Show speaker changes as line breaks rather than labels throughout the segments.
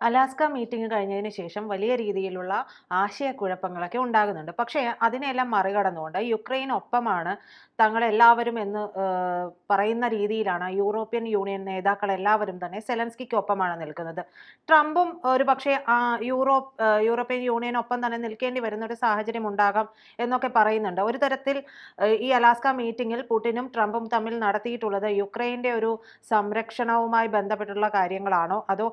Alaska meeting കഴിഞ്ഞതിന് ശേഷം വലിയ രീതിയിലുള്ള ആശയക്കുഴപ്പങ്ങളൊക്കെ ഉണ്ടാകുന്നുണ്ട്. പക്ഷേ അതിനെല്ലാം മറികടന്നുകൊണ്ട് യുക്രൈൻ ഒപ്പമാണ് തങ്ങളെല്ലാവരും എന്ന് പറയുന്ന രീതിയിലാണ് യൂറോപ്യൻ യൂണിയൻ നേതാക്കളെല്ലാവരും തന്നെ സെലൻസ്കിക്കൊപ്പമാണ് നിൽക്കുന്നത്. ട്രംപും ഒരുപക്ഷേ യൂറോപ്യൻ യൂണിയനൊപ്പം തന്നെ നിൽക്കേണ്ടി വരുന്ന ഒരു സാഹചര്യം ഉണ്ടാകാം എന്നൊക്കെ പറയുന്നുണ്ട്. ഒരു തരത്തിൽ ഈ അലാസ്ക മീറ്റിംഗിൽ പുടിനും ട്രംപും തമ്മിൽ നടത്തിയിട്ടുള്ളത് യുക്രൈൻ്റെ ഒരു സംരക്ഷണവുമായി ബന്ധപ്പെട്ടുള്ള കാര്യങ്ങളാണോ, അതോ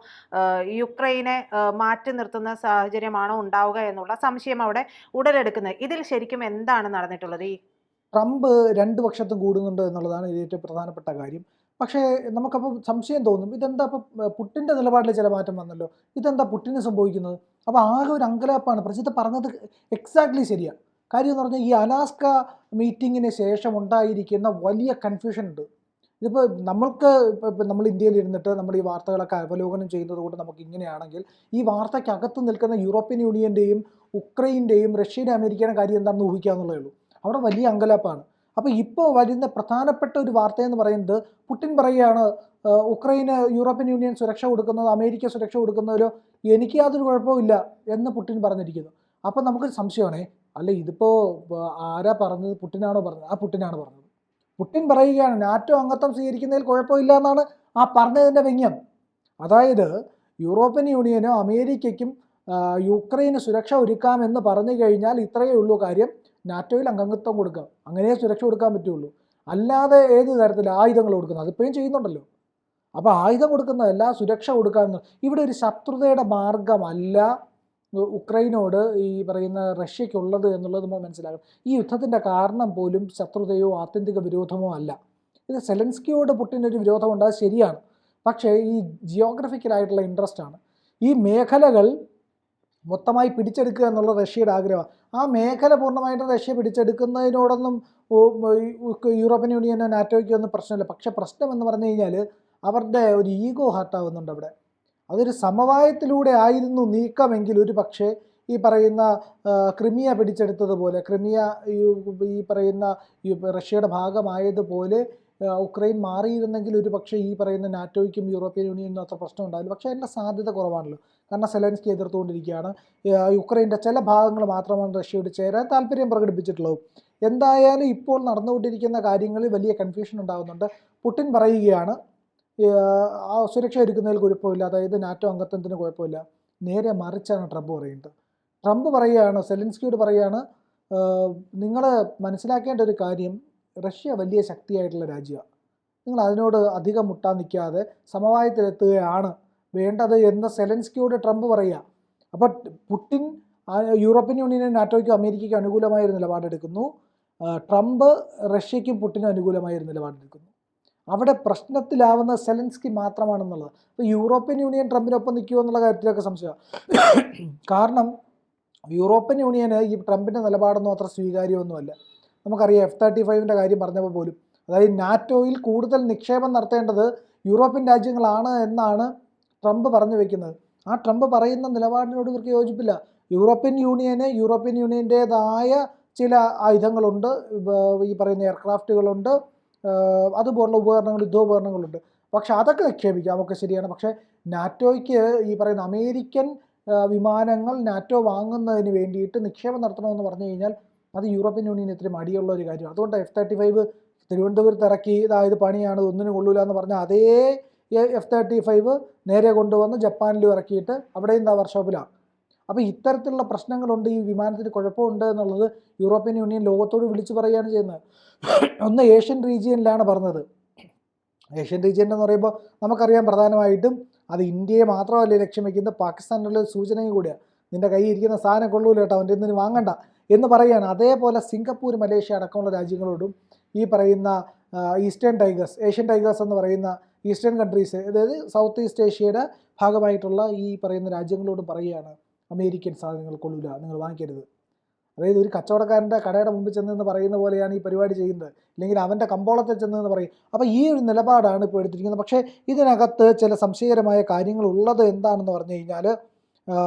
യുക്രൈനെ മാറ്റി നിർത്തുന്ന സാഹചര്യമാണോ ഉണ്ടാവുക എന്നുള്ള സംശയം അവിടെ ഉടലെടുക്കുന്നത്? ഇതിൽ ശരിക്കും എന്താണ് നടന്നിട്ടുള്ളത്?
ട്രംപ് രണ്ട് പക്ഷത്തും കൂടുന്നുണ്ട് എന്നുള്ളതാണ് ഏറ്റവും പ്രധാനപ്പെട്ട കാര്യം. പക്ഷേ നമുക്കപ്പോൾ സംശയം തോന്നും, ഇതെന്താ ഇപ്പോൾ പുട്ടിൻ്റെ നിലപാടിൽ ചില മാറ്റം വന്നല്ലോ, ഇതെന്താ പുട്ടിന് സംഭവിക്കുന്നത്? അപ്പോൾ ആകെ ഒരു അങ്കലാപ്പാണ്. പ്രജിത്ത് പറഞ്ഞത് എക്സാക്ട്ലി ശരിയാണ്. കാര്യം എന്ന് പറഞ്ഞാൽ ഈ അലാസ്ക മീറ്റിങ്ങിന് ശേഷം ഉണ്ടായിരിക്കുന്ന വലിയ കൺഫ്യൂഷൻ ഉണ്ട്. ഇതിപ്പോൾ നമ്മൾ ഇന്ത്യയിൽ ഇരുന്നിട്ട് നമ്മൾ ഈ വാർത്തകളൊക്കെ അവലോകനം ചെയ്യുന്നത് കൊണ്ട് നമുക്ക് ഇങ്ങനെയാണെങ്കിൽ, ഈ വാർത്തയ്ക്കകത്ത് നിൽക്കുന്ന യൂറോപ്യൻ യൂണിയൻ്റെയും ഉക്രൈൻ്റെയും റഷ്യയുടെ അമേരിക്കയുടെ കാര്യം എന്താണെന്ന് ഊഹിക്കാവുന്നതേ ഉള്ളൂ. അവിടെ വലിയ അങ്കലാപ്പാണ്. അപ്പോൾ ഇപ്പോൾ വരുന്ന പ്രധാനപ്പെട്ട ഒരു വാർത്തയെന്ന് പറയുന്നത്, പുടിൻ പറയുകയാണ് ഉക്രൈന് യൂറോപ്യൻ യൂണിയൻ സുരക്ഷ കൊടുക്കുന്നത്, അമേരിക്ക സുരക്ഷ കൊടുക്കുന്നതിലോ എനിക്ക് യാതൊരു കുഴപ്പമില്ല എന്ന് പുടിൻ പറഞ്ഞിരിക്കുന്നു. അപ്പോൾ നമുക്കൊരു സംശയമാണേ, അല്ല ഇതിപ്പോൾ ആരാ പറഞ്ഞത്? പുടിനാണോ പറഞ്ഞത്? ആ പുടിനാണ് പറഞ്ഞത്. പുടിൻ പറയുകയാണ് നാറ്റോ അംഗത്വം സ്വീകരിക്കുന്നതിൽ കുഴപ്പമില്ല എന്നാണ് ആ പറഞ്ഞതിൻ്റെ വ്യംഗ്യം. അതായത് യൂറോപ്യൻ യൂണിയനും അമേരിക്കയ്ക്കും യുക്രൈന് സുരക്ഷ ഒരുക്കാമെന്ന് പറഞ്ഞു കഴിഞ്ഞാൽ ഇത്രയേ ഉള്ളൂ കാര്യം, നാറ്റോയിൽ അംഗത്വം കൊടുക്കാം, അങ്ങനെ സുരക്ഷ കൊടുക്കാൻ പറ്റുള്ളൂ. അല്ലാതെ ഏത് തരത്തിൽ ആയുധങ്ങൾ കൊടുക്കുന്നത്? അതിപ്പോഴും ചെയ്യുന്നുണ്ടല്ലോ. അപ്പോൾ ആയുധം കൊടുക്കുന്നതല്ല, സുരക്ഷ കൊടുക്കാമെന്ന്. ഇവിടെ ഒരു ശത്രുതയുടെ മാർഗമല്ല ഉക്രൈനോട് ഈ പറയുന്ന റഷ്യയ്ക്കുള്ളത് എന്നുള്ളത് നമ്മൾ മനസ്സിലാക്കണം. ഈ യുദ്ധത്തിൻ്റെ കാരണം പോലും ശത്രുതയോ ആത്യന്തിക വിരോധമോ അല്ല. ഇത് സെലൻസ്കിയോട് പുടിനൊരു വിരോധമുണ്ട്, അത് ശരിയാണ്. പക്ഷേ ഈ ജിയോഗ്രഫിക്കലായിട്ടുള്ള ഇൻട്രസ്റ്റ് ആണ്. ഈ മേഖലകൾ മൊത്തമായി പിടിച്ചെടുക്കുക എന്നുള്ള റഷ്യയുടെ ആഗ്രഹമാണ്. ആ മേഖല പൂർണ്ണമായിട്ടും റഷ്യ പിടിച്ചെടുക്കുന്നതിനോടൊന്നും യൂറോപ്യൻ യൂണിയനോ നാറ്റോയ്ക്കോ ഒന്നും പ്രശ്നമില്ല. പക്ഷേ പ്രശ്നം എന്ന് പറഞ്ഞു കഴിഞ്ഞാൽ അവരുടെ ഒരു ഈഗോ ഹർട്ടാവുന്നുണ്ട് അവിടെ. അതൊരു സമവായത്തിലൂടെ ആയിരുന്നു നീക്കമെങ്കിൽ ഒരു പക്ഷേ ഈ പറയുന്ന ക്രിമിയ പിടിച്ചെടുത്തതുപോലെ, ക്രിമിയ ഈ പറയുന്ന റഷ്യയുടെ ഭാഗമായതുപോലെ ഉക്രൈൻ മാറിയിരുന്നെങ്കിൽ ഒരു പക്ഷേ ഈ പറയുന്ന നാറ്റോയ്ക്കും യൂറോപ്യൻ യൂണിയനും അത്ര പ്രശ്നം ഉണ്ടാവില്ല. പക്ഷേ അതിൻ്റെ സാധ്യത കുറവാണല്ലോ. കാരണം സെലൻസ്കി എതിർത്തുകൊണ്ടിരിക്കുകയാണ്. യുക്രൈൻ്റെ ചില ഭാഗങ്ങൾ മാത്രമാണ് റഷ്യയോട് ചേരാൻ താല്പര്യം പ്രകടിപ്പിച്ചിട്ടുള്ളത്. എന്തായാലും ഇപ്പോൾ നടന്നുകൊണ്ടിരിക്കുന്ന കാര്യങ്ങളിൽ വലിയ കൺഫ്യൂഷൻ ഉണ്ടാകുന്നുണ്ട്. പുടിൻ പറയുകയാണ് സുരക്ഷ ഒരുക്കുന്നതിൽ കുഴപ്പമില്ല, അതായത് നാറ്റോ അംഗത്വത്തിന് കുഴപ്പമില്ല. നേരെ മറിച്ചാണ് ട്രംപ് പറയുന്നത്. ട്രംപ് പറയുകയാണ്, സെലൻസ്കിയോട് പറയുകയാണ്, നിങ്ങൾ മനസ്സിലാക്കേണ്ട ഒരു കാര്യം, റഷ്യ വലിയ ശക്തിയായിട്ടുള്ള രാജ്യമാണ്, നിങ്ങൾ അതിനോട് അധികം മുട്ടാൻ നിൽക്കാതെ സമവായത്തിലെത്തുകയാണ് വേണ്ടത് എന്ന് സെലൻസ്കിയോട് ട്രംപ് പറയുക. അപ്പോൾ പുടിൻ യൂറോപ്യൻ യൂണിയനും നാറ്റോയ്ക്കും അമേരിക്കയ്ക്കും അനുകൂലമായൊരു നിലപാടെടുക്കുന്നു, ട്രംപ് റഷ്യയ്ക്കും പുടിനും അനുകൂലമായൊരു നിലപാടെടുക്കുന്നു. അവിടെ പ്രശ്നത്തിലാവുന്ന സെലൻസ്കി മാത്രമാണെന്നുള്ളത്. അപ്പോൾ യൂറോപ്യൻ യൂണിയൻ ട്രംപിനൊപ്പം നിൽക്കുമോ എന്നുള്ള കാര്യത്തിലൊക്കെ സംശയമാണ്. കാരണം യൂറോപ്യൻ യൂണിയന് ഈ ട്രംപിൻ്റെ നിലപാടൊന്നും അത്ര സ്വീകാര്യമൊന്നുമല്ല. നമുക്കറിയാം F-35 കാര്യം പറഞ്ഞപ്പോൾ പോലും, അതായത് നാറ്റോയിൽ കൂടുതൽ നിക്ഷേപം നടത്തേണ്ടത് യൂറോപ്യൻ രാജ്യങ്ങളാണ് എന്നാണ് ട്രംപ് പറഞ്ഞു വയ്ക്കുന്നത്. ആ ട്രംപ് പറയുന്ന നിലപാടിനോട് ഇവർക്ക് യോജിപ്പില്ല. യൂറോപ്യൻ യൂണിയൻ്റേതായ ചില ആയുധങ്ങളുണ്ട്, ഈ പറയുന്ന എയർക്രാഫ്റ്റുകളുണ്ട്, അതുപോലുള്ള യുദ്ധോപകരണങ്ങളുണ്ട്. പക്ഷെ അതൊക്കെ നിക്ഷേപിക്കാം, ഒക്കെ ശരിയാണ്. പക്ഷേ നാറ്റോയ്ക്ക് ഈ പറയുന്ന അമേരിക്കൻ വിമാനങ്ങൾ നാറ്റോ വാങ്ങുന്നതിന് വേണ്ടിയിട്ട് നിക്ഷേപം നടത്തണമെന്ന് പറഞ്ഞു കഴിഞ്ഞാൽ അത് യൂറോപ്യൻ യൂണിയന് ഇത്തിരി മടിയുള്ള ഒരു കാര്യമാണ്. അതുകൊണ്ട് F-35 തിരുവനന്തപുരത്ത് ഇറക്കി, ഇതായത് പണിയാണ്, ഒന്നിനും കൊള്ളൂല എന്ന് പറഞ്ഞാൽ അതേ F-35 നേരെ കൊണ്ടുവന്ന് ജപ്പാനിലും ഇറക്കിയിട്ട് അവിടെ എന്താ വർക്ക്ഷോപ്പിലാണ്. അപ്പോൾ ഇത്തരത്തിലുള്ള പ്രശ്നങ്ങളുണ്ട്, ഈ വിമാനത്തിന് കുഴപ്പമുണ്ട് എന്നുള്ളത് യൂറോപ്യൻ യൂണിയൻ ലോകത്തോട് വിളിച്ചു പറയുകയാണ് ചെയ്യുന്നത്. ഒന്ന് ഏഷ്യൻ റീജിയനിലാണ് പറഞ്ഞത്. ഏഷ്യൻ റീജിയൻ എന്ന് പറയുമ്പോൾ നമുക്കറിയാം പ്രധാനമായിട്ടും അത് ഇന്ത്യയെ മാത്രമല്ല ലക്ഷ്യം വയ്ക്കുന്നത്, പാകിസ്ഥാനുള്ള സൂചനയും കൂടിയാണ്. നിൻ്റെ കയ്യിൽ ഇരിക്കുന്ന സാധനം കൊള്ളൂല കേട്ടോ, അവൻ്റെ ഒന്നിനും വാങ്ങണ്ട എന്ന് പറയുകയാണ്. അതേപോലെ സിംഗപ്പൂർ, മലേഷ്യ അടക്കമുള്ള രാജ്യങ്ങളോടും ഈ പറയുന്ന ഏഷ്യൻ ടൈഗേഴ്സ് എന്ന് പറയുന്ന ഈസ്റ്റേൺ കൺട്രീസ്, അതായത് സൗത്ത് ഈസ്റ്റ് ഏഷ്യയുടെ ഭാഗമായിട്ടുള്ള ഈ പറയുന്ന രാജ്യങ്ങളോട് പറയുകയാണ്, അമേരിക്കൻ സാധനങ്ങൾ കൊള്ളൂല, നിങ്ങൾ വാങ്ങിക്കരുത്. അതായത് ഒരു കച്ചവടക്കാരൻ്റെ കടയുടെ മുമ്പിൽ ചെന്നെന്ന് പറയുന്ന പോലെയാണ് ഈ പരിപാടി ചെയ്യുന്നത്, അല്ലെങ്കിൽ അവൻ്റെ കമ്പോളത്തിൽ ചെന്നെന്ന് പറയും. അപ്പോൾ ഈ ഒരു നിലപാടാണ് ഇപ്പോൾ എടുത്തിരിക്കുന്നത്. പക്ഷേ ഇതിനകത്ത് ചില സംശയകരമായ കാര്യങ്ങൾ ഉള്ളത് എന്താണെന്ന് പറഞ്ഞു കഴിഞ്ഞാൽ,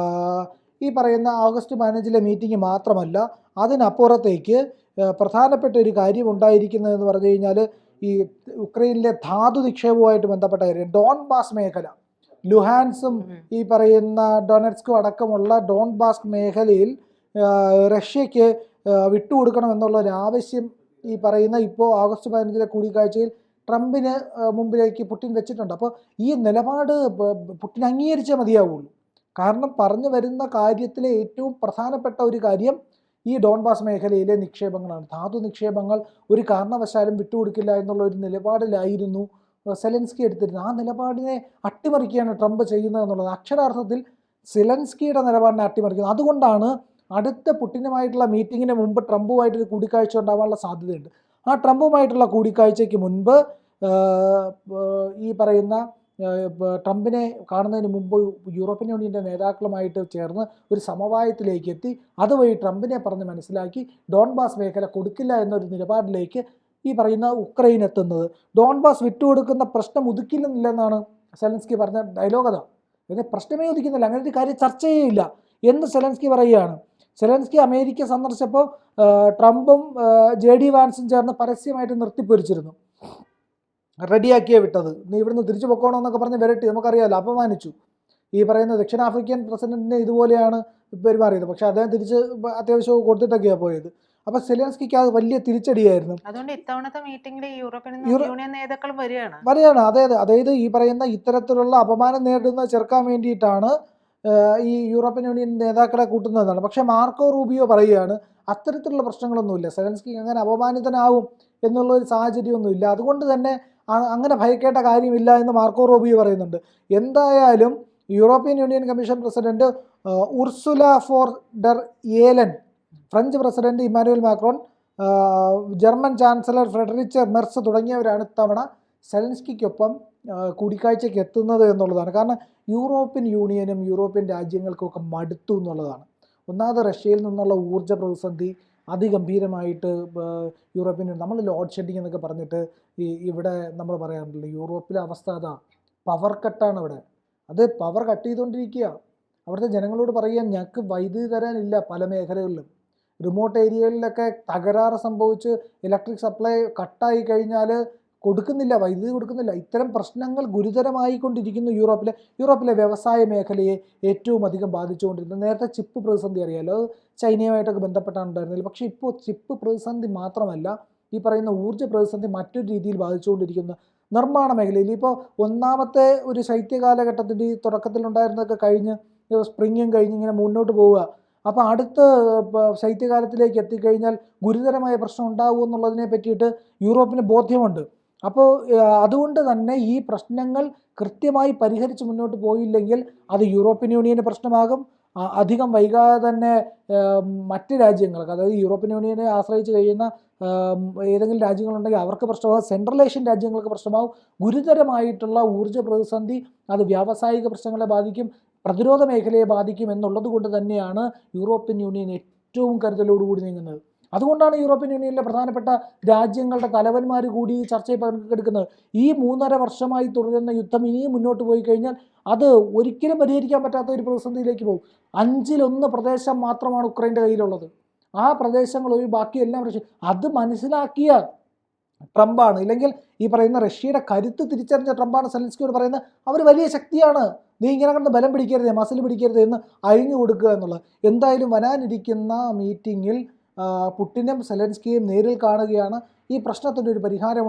ഈ പറയുന്ന ഓഗസ്റ്റ് 15 മീറ്റിംഗ് മാത്രമല്ല, അതിനപ്പുറത്തേക്ക് പ്രധാനപ്പെട്ട ഒരു കാര്യം ഉണ്ടായിരിക്കുന്നതെന്ന് പറഞ്ഞു കഴിഞ്ഞാൽ, ഈ ഉക്രൈനിലെ ധാതു നിക്ഷേപവുമായിട്ട് ബന്ധപ്പെട്ട കാര്യം, ഡോൺബാസ് മേഖല. ലുഹാൻസും ഈ പറയുന്ന ഡൊണറ്റ്സ്കും അടക്കമുള്ള ഡോൺബാസ് മേഖലയിൽ റഷ്യക്ക് വിട്ടുകൊടുക്കണം എന്നുള്ള ഒരു ആവശ്യം ഈ പറയുന്ന ഇപ്പോൾ ഓഗസ്റ്റ് 15 കൂടിക്കാഴ്ചയിൽ ട്രംപിന് മുമ്പിലേക്ക് പുടിൻ വെച്ചിട്ടുണ്ട്. അപ്പോൾ ഈ നിലപാട് പുടിൻ അംഗീകരിച്ചേ മതിയാവുള്ളൂ. കാരണം പറഞ്ഞു വരുന്ന കാര്യത്തിലെ ഏറ്റവും പ്രധാനപ്പെട്ട ഒരു കാര്യം ഈ ഡോൺബാസ് മേഖലയിലെ നിക്ഷേപങ്ങളാണ്. ധാതു നിക്ഷേപങ്ങൾ ഒരു കാരണവശാലും വിട്ടുകൊടുക്കില്ല എന്നുള്ള ഒരു നിലപാടിലായിരുന്നു സെലൻസ്കി എടുത്തിരുന്നത്. ആ നിലപാടിനെ അട്ടിമറിക്കുകയാണ് ട്രംപ് ചെയ്യുന്നത് എന്നുള്ളത്. അക്ഷരാർത്ഥത്തിൽ സെലൻസ്കിയുടെ നിലപാടിനെ അട്ടിമറിക്കുന്നത്. അതുകൊണ്ടാണ് അടുത്ത പുടിനുമായിട്ടുള്ള മീറ്റിങ്ങിന് മുമ്പ് ട്രംപുമായിട്ടൊരു കൂടിക്കാഴ്ച ഉണ്ടാകാനുള്ള സാധ്യതയുണ്ട്. ആ ട്രംപുമായിട്ടുള്ള കൂടിക്കാഴ്ചയ്ക്ക് മുൻപ് ഈ പറയുന്ന ട്രംപിനെ കാണുന്നതിന് മുമ്പ് യൂറോപ്യൻ യൂണിയൻ്റെ നേതാക്കളുമായിട്ട് ചേർന്ന് ഒരു സമവായത്തിലേക്ക് എത്തി അതുവഴി ട്രംപിനെ പറഞ്ഞ് മനസ്സിലാക്കി ഡോൺബാസ് മേഖല കൊടുക്കില്ല എന്നൊരു നിലപാടിലേക്ക് ഈ പറയുന്ന ഉക്രൈൻ എത്തുന്നത്. ഡോൺബാസ് വിട്ടുകൊടുക്കുന്ന പ്രശ്നം ഉദിക്കില്ലെന്നാണ് സെലൻസ്കി പറഞ്ഞ ഡയലോഗ്. അതാ ഇതിന് പ്രശ്നമേ ഉദിക്കുന്നില്ല, അങ്ങനെ ഒരു കാര്യം ചർച്ചയേയില്ല എന്ന് സെലൻസ്കി പറയുകയാണ്. സെലൻസ്കി അമേരിക്ക സന്ദർശിച്ചപ്പോൾ ട്രംപും JD വാൻസും ചേർന്ന് പരസ്യമായിട്ട് നിർത്തിപ്പൊരിച്ചിരുന്നു. റെഡിയാക്കിയേ വിട്ടത്, നീ ഇവിടുന്ന് തിരിച്ചു പൊക്കോണമെന്നൊക്കെ പറഞ്ഞ് വിരട്ടി, നമുക്കറിയാമല്ലോ, അപമാനിച്ചു. ഈ പറയുന്ന ദക്ഷിണാഫ്രിക്കൻ പ്രസിഡന്റിനെ ഇതുപോലെയാണ് പെരുമാറിയത്. പക്ഷെ അദ്ദേഹം തിരിച്ച് അത്യാവശ്യം കൊടുത്തിട്ടൊക്കെയാണ് പോയത്. അപ്പോൾ സെലൻസ്കിക്ക് അത് വലിയ തിരിച്ചടിയായിരുന്നു.
അതുകൊണ്ട് ഇത്തവണത്തെ മീറ്റിംഗിൽ യൂറോപ്യൻ യൂണിയൻ നേതാക്കൾ വരികയാണ്.
അതായത് ഈ പറയുന്ന ഇത്തരത്തിലുള്ള അപമാനം നേരിടുന്ന ചെറുക്കാൻ വേണ്ടിയിട്ടാണ് ഈ യൂറോപ്യൻ യൂണിയൻ നേതാക്കളെ കൂട്ടുന്നതാണ്. പക്ഷേ മാർക്കോ റൂബിയോ പറയുകയാണ് അത്തരത്തിലുള്ള പ്രശ്നങ്ങളൊന്നുമില്ല, സെലൻസ്കിക്ക് അങ്ങനെ അപമാനിതനാവും എന്നുള്ള ഒരു സാഹചര്യമൊന്നുമില്ല, അതുകൊണ്ട് തന്നെ അങ്ങനെ ഭയക്കേണ്ട കാര്യമില്ല എന്ന് മാർക്കോ റൂബിയോ പറയുന്നുണ്ട്. എന്തായാലും European Union Commission President Ursula ഫോർ der Leyen, French President Emmanuel Macron, German Chancellor Friedrich Merz തുടങ്ങിയവരാണ് ഇത്തവണ സെലൻസ്കിക്കൊപ്പം കൂടിക്കാഴ്ചയ്ക്ക് എത്തുന്നത് എന്നുള്ളതാണ്. കാരണം യൂറോപ്യൻ യൂണിയനും യൂറോപ്യൻ രാജ്യങ്ങൾക്കൊക്കെ മടുത്തു എന്നുള്ളതാണ്. ഒന്നാമത് റഷ്യയിൽ നിന്നുള്ള ഊർജ്ജ പ്രതിസന്ധി അതിഗംഭീരമായിട്ട് യൂറോപ്യൻ യൂണിയൻ, നമ്മൾ ലോഡ് ഷെഡിങ് എന്നൊക്കെ പറഞ്ഞിട്ട് ഇവിടെ നമ്മൾ പറയാറുണ്ടല്ലോ, യൂറോപ്പിലെ അവസ്ഥ അതാ, പവർ കട്ടാണ് ഇവിടെ. അത് പവർ കട്ട് ചെയ്തുകൊണ്ടിരിക്കുക. അവിടുത്തെ ജനങ്ങളോട് പറയാൻ ഞങ്ങൾക്ക് വൈദ്യുതി തരാനില്ല, പല മേഖലകളിലും റിമോട്ട് ഏരിയകളിലൊക്കെ തകരാറ് സംഭവിച്ച് ഇലക്ട്രിക് സപ്ലൈ കട്ടായി കഴിഞ്ഞാൽ കൊടുക്കുന്നില്ല, വൈദ്യുതി കൊടുക്കുന്നില്ല. ഇത്തരം പ്രശ്നങ്ങൾ ഗുരുതരമായിക്കൊണ്ടിരിക്കുന്നു യൂറോപ്പിലെ വ്യവസായ മേഖലയെ ഏറ്റവും അധികം ബാധിച്ചുകൊണ്ടിരുന്നത്. നേരത്തെ ചിപ്പ് പ്രതിസന്ധി അറിയാമല്ലോ, അത് ചൈനയുമായിട്ടൊക്കെ ബന്ധപ്പെട്ടാണ് ഉണ്ടായിരുന്നില്ല. പക്ഷേ ഇപ്പോൾ ചിപ്പ് പ്രതിസന്ധി മാത്രമല്ല, ഈ പറയുന്ന ഊർജ്ജ പ്രതിസന്ധി മറ്റൊരു രീതിയിൽ ബാധിച്ചുകൊണ്ടിരിക്കുന്ന നിർമ്മാണ മേഖലയിൽ. ഇപ്പോൾ ഒന്നാമത്തെ ഒരു ശൈത്യകാലഘട്ടത്തിൻ്റെ തുടക്കത്തിലുണ്ടായിരുന്നതൊക്കെ കഴിഞ്ഞ് സ്പ്രിങ്ങും കഴിഞ്ഞ് ഇങ്ങനെ മുന്നോട്ട് പോവുക. അപ്പോൾ അടുത്ത ശൈത്യകാലത്തിലേക്ക് എത്തിക്കഴിഞ്ഞാൽ ഗുരുതരമായ പ്രശ്നം ഉണ്ടാകും എന്നുള്ളതിനെ പറ്റിയിട്ട് യൂറോപ്പിന് ബോധ്യമുണ്ട്. അപ്പോൾ അതുകൊണ്ട് തന്നെ ഈ പ്രശ്നങ്ങൾ കൃത്യമായി പരിഹരിച്ച് മുന്നോട്ട് പോയില്ലെങ്കിൽ അത് യൂറോപ്യൻ യൂണിയന് പ്രശ്നമാകും. അധികം വൈകാതെ തന്നെ മറ്റ് രാജ്യങ്ങൾക്ക്, അതായത് യൂറോപ്യൻ യൂണിയനെ ആശ്രയിച്ച് കഴിയുന്ന ഏതെങ്കിലും രാജ്യങ്ങളുണ്ടെങ്കിൽ അവർക്ക് പ്രശ്നമാകും, സെൻട്രൽ ഏഷ്യൻ രാജ്യങ്ങൾക്ക് പ്രശ്നമാകും. ഗുരുതരമായിട്ടുള്ള ഊർജ്ജ പ്രതിസന്ധി അത് വ്യാവസായിക പ്രശ്നങ്ങളെ ബാധിക്കും, പ്രതിരോധ മേഖലയെ ബാധിക്കും എന്നുള്ളത് കൊണ്ട് തന്നെയാണ് യൂറോപ്യൻ യൂണിയൻ ഏറ്റവും കരുതലോടുകൂടി നീങ്ങുന്നത്. അതുകൊണ്ടാണ് യൂറോപ്യൻ യൂണിയനിലെ പ്രധാനപ്പെട്ട രാജ്യങ്ങളുടെ തലവന്മാർ കൂടി ഈ ചർച്ചയിൽ പങ്കെടുക്കുന്നത്. ഈ 3.5 വർഷമായി തുടരുന്ന യുദ്ധം ഇനിയും മുന്നോട്ട് പോയി കഴിഞ്ഞാൽ അത് ഒരിക്കലും പരിഹരിക്കാൻ പറ്റാത്ത ഒരു പ്രതിസന്ധിയിലേക്ക് പോകും. 1/5 പ്രദേശം മാത്രമാണ് ഉക്രൈൻ്റെ കയ്യിലുള്ളത്. ആ പ്രദേശങ്ങൾ ഒരു ബാക്കിയെല്ലാം റഷ്യ. അത് മനസ്സിലാക്കിയ ട്രംപാണ്, ഇല്ലെങ്കിൽ ഈ പറയുന്ന റഷ്യയുടെ കരുത്ത് തിരിച്ചറിഞ്ഞ ട്രംപാണ് സെലൻസ്കിയോട് പറയുന്നത് അവർ വലിയ ശക്തിയാണ്, നീ ഇങ്ങനെ കണ്ട് ബലം പിടിക്കരുത്, മസിൽ പിടിക്കരുത് എന്ന് അഴിഞ്ഞു കൊടുക്കുക എന്നുള്ളത്. എന്തായാലും വരാനിരിക്കുന്ന മീറ്റിങ്ങിൽ പുടിനും സെലൻസ്കിയും നേരിൽ കാണുകയാണ്. ഈ പ്രശ്നത്തിൻ്റെ ഒരു പരിഹാരം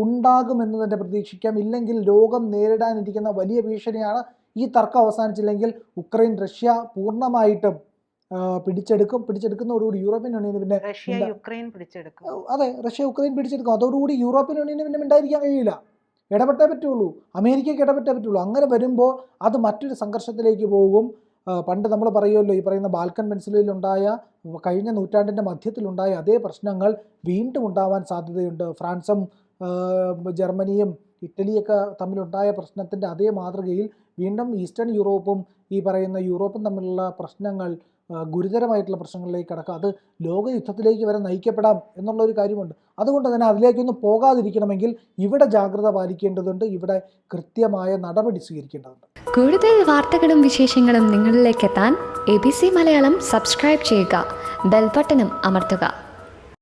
ഉണ്ടാകുമെന്ന് തന്നെ പ്രതീക്ഷിക്കാം. ഇല്ലെങ്കിൽ ലോകം നേരിടാനിരിക്കുന്ന വലിയ ഭീഷണിയാണ്. ഈ തർക്കം അവസാനിച്ചില്ലെങ്കിൽ ഉക്രൈൻ റഷ്യ പൂർണ്ണമായിട്ടും പിടിച്ചെടുക്കുന്നതോടുകൂടി യൂറോപ്യൻ യൂണിയന് പിന്നെ
റഷ്യ യുക്രൈൻ പിടിച്ചെടുക്കും.
അതെ, റഷ്യ ഉക്രൈൻ പിടിച്ചെടുക്കും. അതോടുകൂടി യൂറോപ്യൻ യൂണിയന് പിന്നെ ഉണ്ടായിരിക്കാൻ കഴിയില്ല, ഇടപെട്ടേ പറ്റുള്ളൂ, അമേരിക്കയ്ക്ക് ഇടപെട്ടേ പറ്റുള്ളൂ. അങ്ങനെ വരുമ്പോൾ അത് മറ്റൊരു സംഘർഷത്തിലേക്ക് പോകും. പണ്ട് നമ്മൾ പറയുമല്ലോ, ഈ പറയുന്ന ബാൽക്കൻ പെൻസിലുണ്ടായ കഴിഞ്ഞ നൂറ്റാണ്ടിൻ്റെ മധ്യത്തിലുണ്ടായ അതേ പ്രശ്നങ്ങൾ വീണ്ടും ഉണ്ടാവാൻ സാധ്യതയുണ്ട്. ഫ്രാൻസും ജർമ്മനിയും ഇറ്റലിയൊക്കെ തമ്മിലുണ്ടായ പ്രശ്നത്തിൻ്റെ അതേ മാതൃകയിൽ വീണ്ടും ഈസ്റ്റേൺ യൂറോപ്പും ഈ പറയുന്ന യൂറോപ്പും തമ്മിലുള്ള പ്രശ്നങ്ങൾ ഗുരുതരമായിട്ടുള്ള പ്രശ്നങ്ങളിലേക്ക് കടക്കുക, അത് ലോകയുദ്ധത്തിലേക്ക് വരെ നയിക്കപ്പെടാം എന്നുള്ളൊരു കാര്യമുണ്ട്. അതുകൊണ്ട് തന്നെ അതിലേക്കൊന്നും പോകാതിരിക്കണമെങ്കിൽ ഇവിടെ ജാഗ്രത പാലിക്കേണ്ടതുണ്ട്, ഇവിടെ കൃത്യമായ നടപടി സ്വീകരിക്കേണ്ടതുണ്ട്.
കൂടുതൽ വാർത്തകളും വിശേഷങ്ങളും നിങ്ങളിലേക്ക് എത്താൻ ABC മലയാളം സബ്സ്ക്രൈബ് ചെയ്യുക, ബെൽബട്ടനും അമർത്തുക.